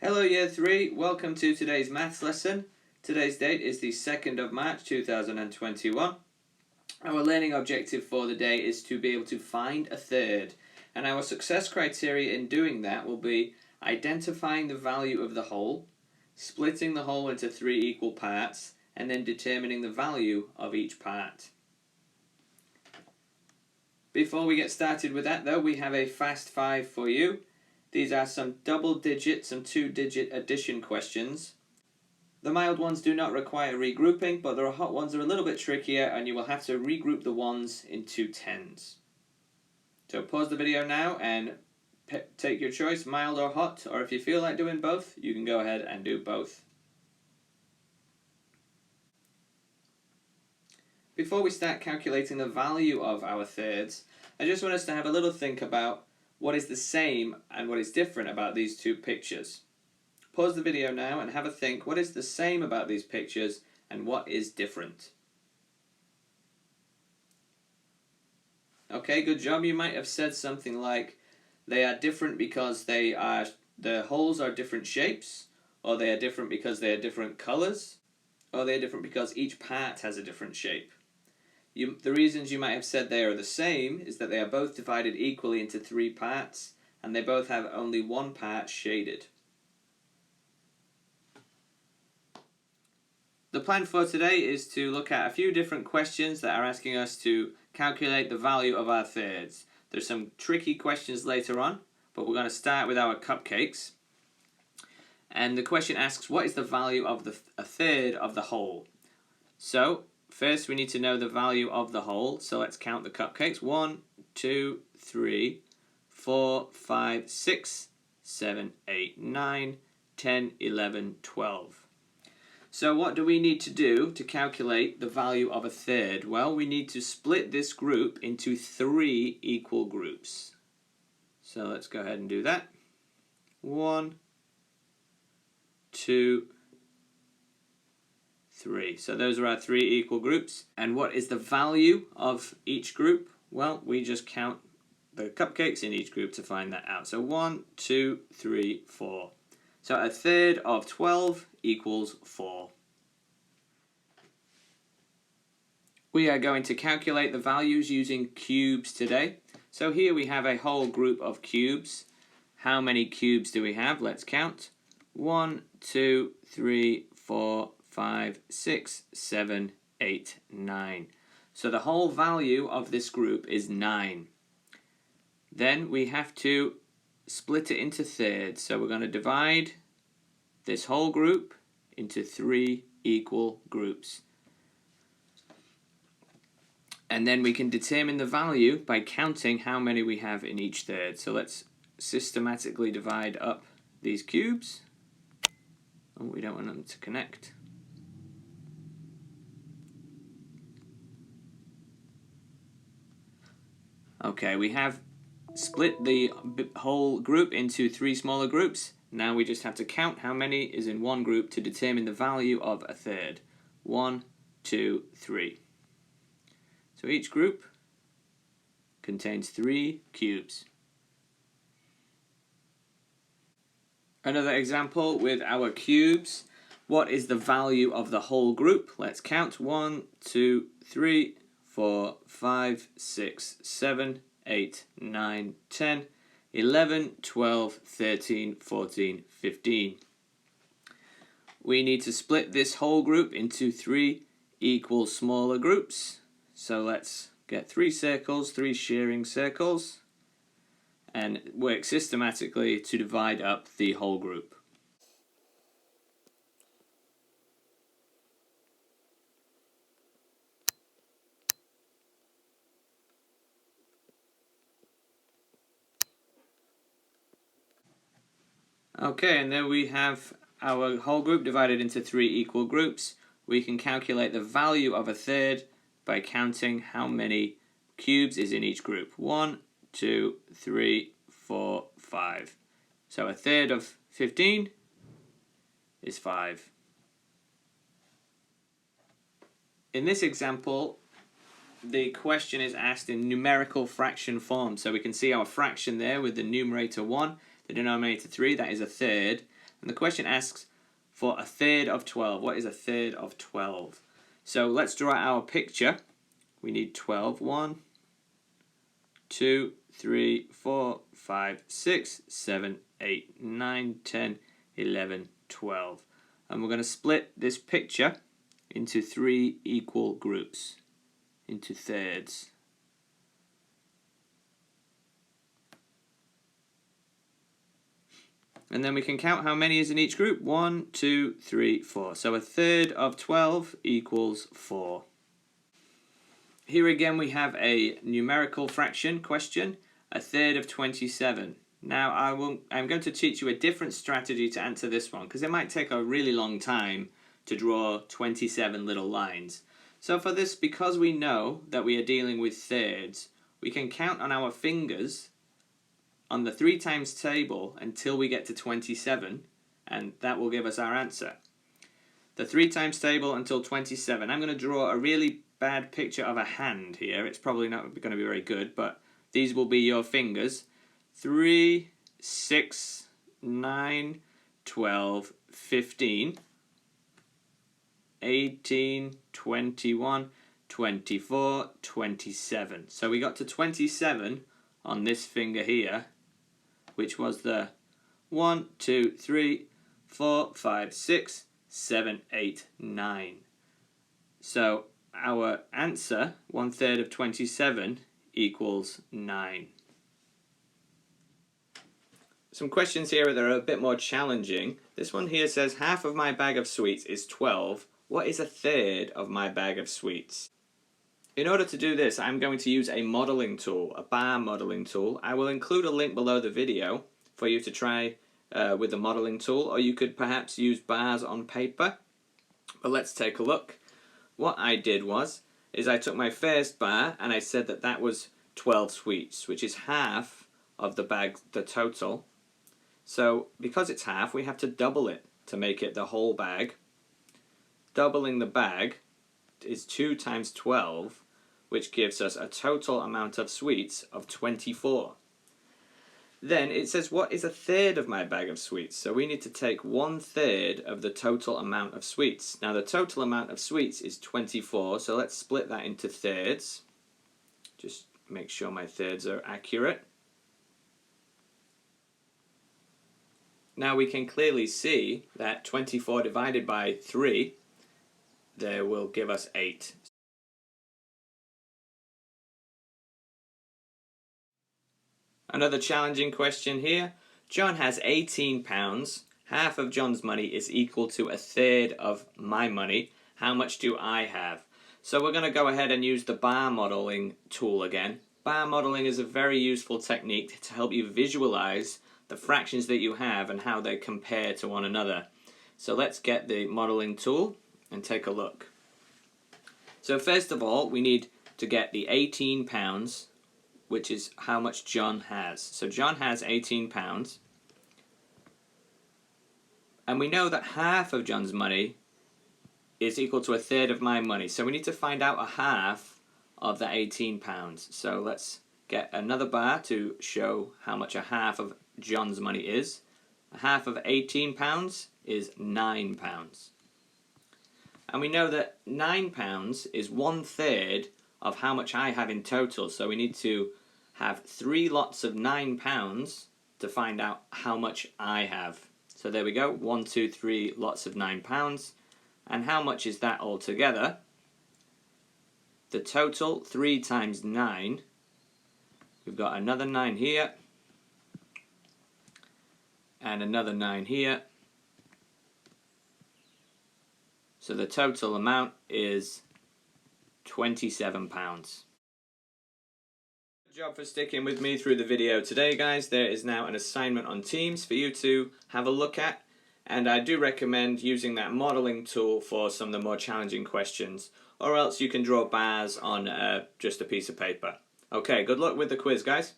Hello Year 3, welcome to today's maths lesson. Today's date is the 2nd of March 2021. Our learning objective for the day is to be able to find a third, and our success criteria in doing that will be identifying the value of the whole, splitting the whole into 3 equal parts, and then determining the value of each part. Before we get started with that though, we have a fast 5 for you. These are some double-digit, some two-digit addition questions. The mild ones do not require regrouping, but the hot ones are a little bit trickier and you will have to regroup the ones into tens. So pause the video now and take your choice, mild or hot, or if you feel like doing both, you can go ahead and do both. Before we start calculating the value of our thirds, I just want us to have a little think about what is the same and what is different about these two pictures. Pause the video now and have a think, what is the same about these pictures and what is different? Okay, good job. You might have said something like, they are different because the holes are different shapes, or they are different because they are different colors, or they are different because each part has a different shape. The reasons you might have said they are the same is that they are both divided equally into 3 parts and they both have only one part shaded. The plan for today is to look at a few different questions that are asking us to calculate the value of our thirds. There's some tricky questions later on, but we're going to start with our cupcakes. And the question asks, what is the value of a third of the whole? So, first, we need to know the value of the whole, so let's count the cupcakes. 1, 2, 3, 4, 5, 6, 7, 8, 9, 10, 11, 12. So what do we need to do to calculate the value of a third? Well, we need to split this group into 3 equal groups. So let's go ahead and do that. 1, 2, 3. So those are our 3 equal groups. And what is the value of each group? Well, we just count the cupcakes in each group to find that out. So 1, 2, 3, 4. So a third of 12 equals 4. We are going to calculate the values using cubes today. So here we have a whole group of cubes. How many cubes do we have? Let's count. 1, 2, 3, 4, 5, 6, 7, 8, 9. So the whole value of this group is 9. Then we have to split it into thirds. So we're going to divide this whole group into 3 equal groups. And then we can determine the value by counting how many we have in each third. So let's systematically divide up these cubes. Oh, we don't want them to connect. Okay, we have split the whole group into 3 smaller groups. Now we just have to count how many is in one group to determine the value of a third. 1, 2, 3. So each group contains 3 cubes. Another example with our cubes. What is the value of the whole group? Let's count. 1, 2, 3, 4, 5, 6, 7, 8, 9, 10, 11, 12, 13, 14, 15. We need to split this whole group into 3 equal smaller groups. So let's get 3 circles, 3 sharing circles, and work systematically to divide up the whole group. Okay, and then we have our whole group divided into 3 equal groups. We can calculate the value of a third by counting how many cubes is in each group. 1, 2, 3, 4, 5. So a third of 15 is 5. In this example, the question is asked in numerical fraction form. So we can see our fraction there with the numerator 1, the denominator 3, that is a third. And the question asks for a third of 12. What is a third of 12? So let's draw our picture. We need 12. 1, 2, 3, 4, 5, 6, 7, 8, 9, 10, 11, 12. And we're going to split this picture into 3 equal groups, into thirds. And then we can count how many is in each group. 1, 2, 3, 4. So a third of 12 equals 4. Here again we have a numerical fraction question, a third of 27. Now I'm going to teach you a different strategy to answer this one, because it might take a really long time to draw 27 little lines. So for this, because we know that we are dealing with thirds, we can count on our fingers on the 3 times table until we get to 27, and that will give us our answer. The 3 times table until 27. I'm going to draw a really bad picture of a hand here. It's probably not going to be very good, but these will be your fingers. 3, 6, 9, 12, 15, 18, 21, 24, 27. So we got to 27 on this finger here, which was the 1, 2, 3, 4, 5, 6, 7, 8, 9. So our answer, 1/3 of 27, equals 9. Some questions here that are a bit more challenging. This one here says, half of my bag of sweets is 12. What is a third of my bag of sweets? In order to do this, I'm going to use a modeling tool, a bar modeling tool. I will include a link below the video for you to try with the modeling tool, or you could perhaps use bars on paper. But let's take a look. What I did is I took my first bar and I said that that was 12 sweets, which is half of the bag, the total. So because it's half, we have to double it to make it the whole bag. Doubling the bag is 2 times 12, which gives us a total amount of sweets of 24. Then it says, what is a third of my bag of sweets? So we need to take 1/3 of the total amount of sweets. Now the total amount of sweets is 24, so let's split that into thirds. Just make sure my thirds are accurate. Now we can clearly see that 24 divided by 3, there will give us 8. Another challenging question here. John has £18. Half of John's money is equal to a third of my money. How much do I have? So we're going to go ahead and use the bar modeling tool again. Bar modeling is a very useful technique to help you visualize the fractions that you have and how they compare to one another. So let's get the modeling tool and take a look. So first of all, we need to get the £18, which is how much John has. So John has £18, and we know that half of John's money is equal to a third of my money. So we need to find out a half of the £18. So let's get another bar to show how much a half of John's money is. A half of £18 is £9. And we know that £9 is 1/3 of how much I have in total. So we need to have 3 lots of £9 to find out how much I have. So there we go, 1, 2, 3 lots of £9. And how much is that altogether? The total, 3 times 9. We've got another 9 here. And another 9 here. So the total amount is £27. Good job for sticking with me through the video today, guys. There is now an assignment on Teams for you to have a look at, and I do recommend using that modeling tool for some of the more challenging questions, or else you can draw bars on just a piece of paper. Okay, good luck with the quiz, guys.